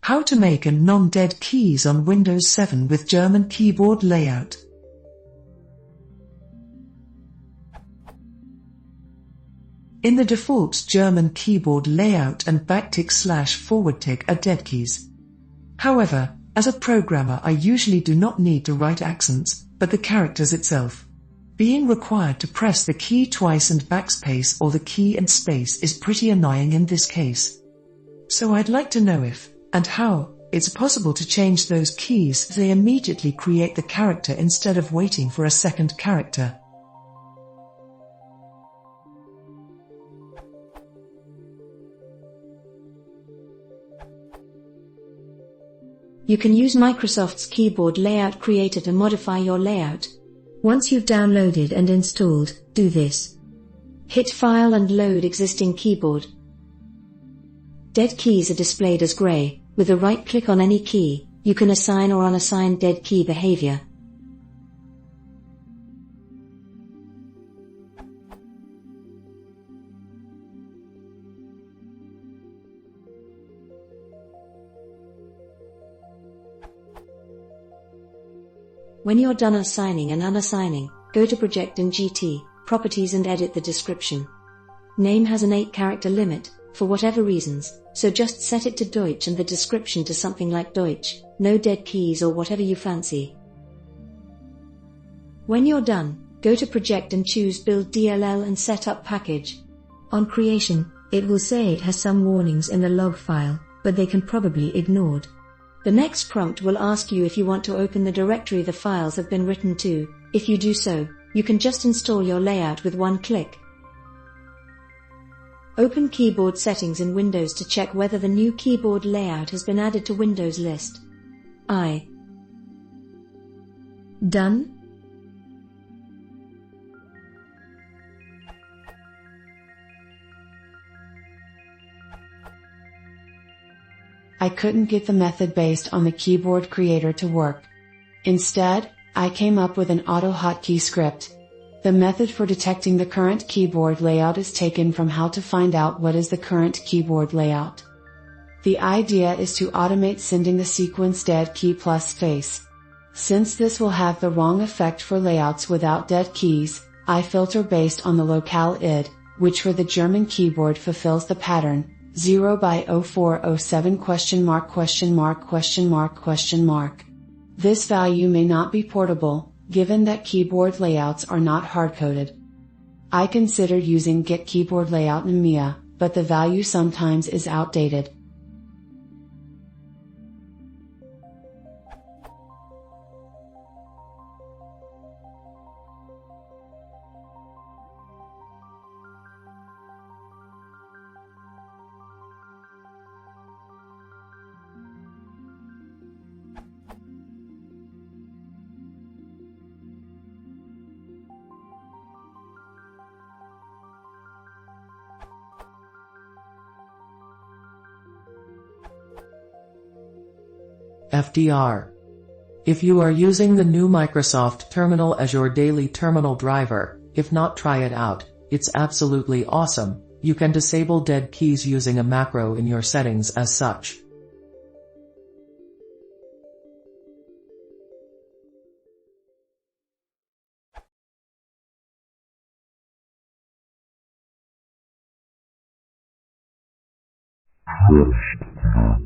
How to make a non-dead keys on Windows 7 with German keyboard layout. In the default German keyboard layout and backtick/forward-tick are dead keys. However, as a programmer I usually do not need to write accents, but the characters itself. Being required to press the key twice and backspace or the key and space is pretty annoying in this case. So I'd like to know if, and how, it's possible to change those keys so they immediately create the character instead of waiting for a second character. You can use Microsoft's keyboard layout creator to modify your layout. Once you've downloaded and installed, do this. Hit File and load existing keyboard. Dead keys are displayed as gray. With a right click on any key, you can assign or unassign dead key behavior. When you're done assigning and unassigning, go to Project in GT, Properties and edit the description. Name has an 8-character limit, for whatever reasons, so just set it to Deutsch and the description to something like Deutsch, no dead keys or whatever you fancy. When you're done, go to Project and choose Build DLL and Set Up Package. On creation, it will say it has some warnings in the log file, but they can probably be ignored. The next prompt will ask you if you want to open the directory the files have been written to. If you do so, you can just install your layout with one click. Open Keyboard Settings in Windows to check whether the new keyboard layout has been added to Windows list. Done? I couldn't get the method based on the keyboard creator to work. Instead, I came up with an auto hotkey script. The method for detecting the current keyboard layout is taken from how to find out what is the current keyboard layout. The idea is to automate sending the sequence dead key plus space. Since this will have the wrong effect for layouts without dead keys, I filter based on the locale id, which for the German keyboard fulfills the pattern 0/0407??????. This value may not be portable, given that keyboard layouts are not hard-coded. I considered using Get Keyboard Layout in MIA, but the value sometimes is outdated. FDR. If you are using the new Microsoft Terminal as your daily terminal driver, if not, try it out, it's absolutely awesome. You can disable dead keys using a macro in your settings as such. Yes.